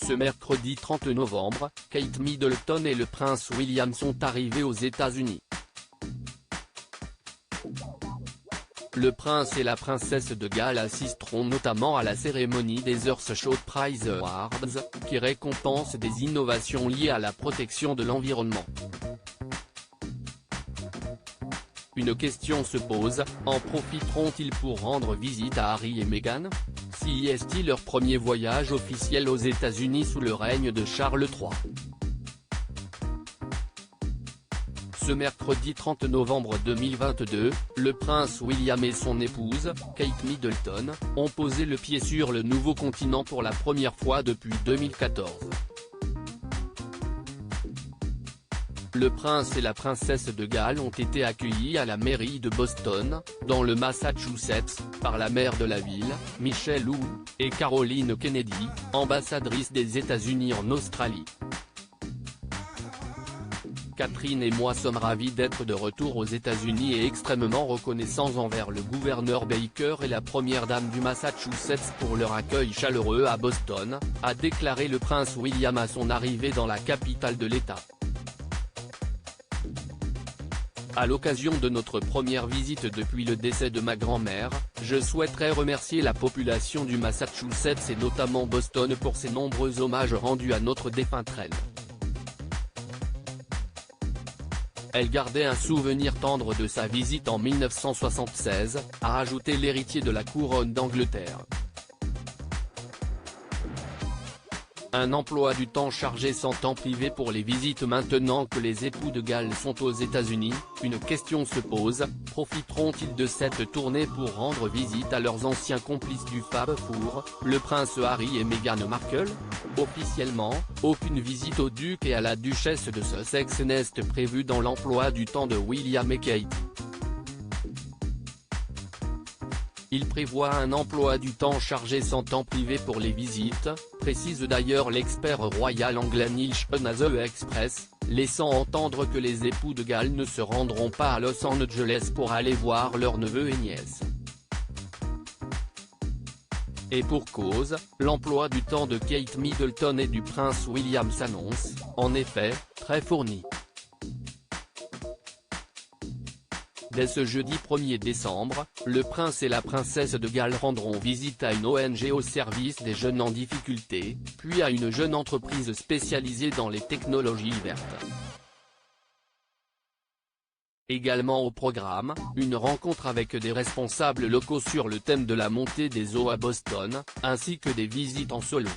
Ce mercredi 30 novembre, Kate Middleton et le prince William sont arrivés aux États-Unis. Le prince et la princesse de Galles assisteront notamment à la cérémonie des Earthshot Prize Awards, qui récompense des innovations liées à la protection de l'environnement. Une question se pose, en profiteront-ils pour rendre visite à Harry et Meghan? Si est-il leur premier voyage officiel aux États-Unis sous le règne de Charles III? Ce mercredi 30 novembre 2022, le prince William et son épouse, Kate Middleton, ont posé le pied sur le nouveau continent pour la première fois depuis 2014. Le prince et la princesse de Galles ont été accueillis à la mairie de Boston, dans le Massachusetts, par la maire de la ville, Michelle Wu, et Caroline Kennedy, ambassadrice des États-Unis en Australie. Catherine et moi sommes ravis d'être de retour aux États-Unis et extrêmement reconnaissants envers le gouverneur Baker et la première dame du Massachusetts pour leur accueil chaleureux à Boston, a déclaré le prince William à son arrivée dans la capitale de l'État. À l'occasion de notre première visite depuis le décès de ma grand-mère, je souhaiterais remercier la population du Massachusetts et notamment Boston pour ses nombreux hommages rendus à notre défunte reine. Elle gardait un souvenir tendre de sa visite en 1976, a ajouté l'héritier de la couronne d'Angleterre. Un emploi du temps chargé sans temps privé pour les visites maintenant que les époux de Galles sont aux États-Unis, une question se pose, profiteront-ils de cette tournée pour rendre visite à leurs anciens complices du Fab Four, le prince Harry et Meghan Markle? Officiellement, aucune visite au duc et à la duchesse de Sussex n'est prévue dans l'emploi du temps de William et Kate. Il prévoit un emploi du temps chargé sans temps privé pour les visites, précise d'ailleurs l'expert royal anglais Neil Sean à The Express, laissant entendre que les époux de Galles ne se rendront pas à Los Angeles pour aller voir leurs neveux et nièces. Et pour cause, l'emploi du temps de Kate Middleton et du prince William s'annonce, en effet, très fourni. Dès ce jeudi 1er décembre, le prince et la princesse de Galles rendront visite à une ONG au service des jeunes en difficulté, puis à une jeune entreprise spécialisée dans les technologies vertes. Également au programme, une rencontre avec des responsables locaux sur le thème de la montée des eaux à Boston, ainsi que des visites en solo.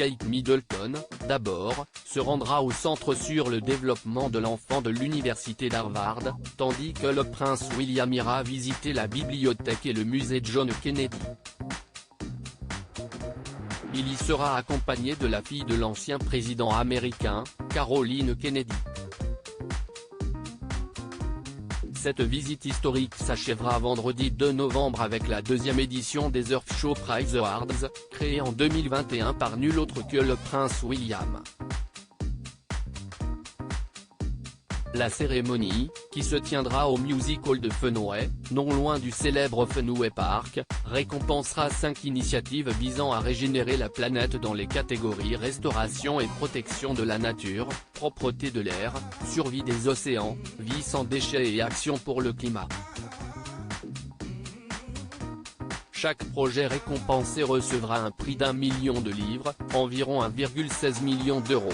Kate Middleton, d'abord, se rendra au Centre sur le développement de l'enfant de l'université d'Harvard, tandis que le prince William ira visiter la bibliothèque et le musée John Kennedy. Il y sera accompagné de la fille de l'ancien président américain, Caroline Kennedy. Cette visite historique s'achèvera vendredi 2 novembre avec la deuxième édition des Earthshot Prize Awards, créée en 2021 par nul autre que le prince William. La cérémonie, qui se tiendra au Music Hall de Fenway, non loin du célèbre Fenway Park, récompensera 5 initiatives visant à régénérer la planète dans les catégories restauration et protection de la nature, propreté de l'air, survie des océans, vie sans déchets et action pour le climat. Chaque projet récompensé recevra un prix d'1 million de livres, environ 1,16 million d'euros.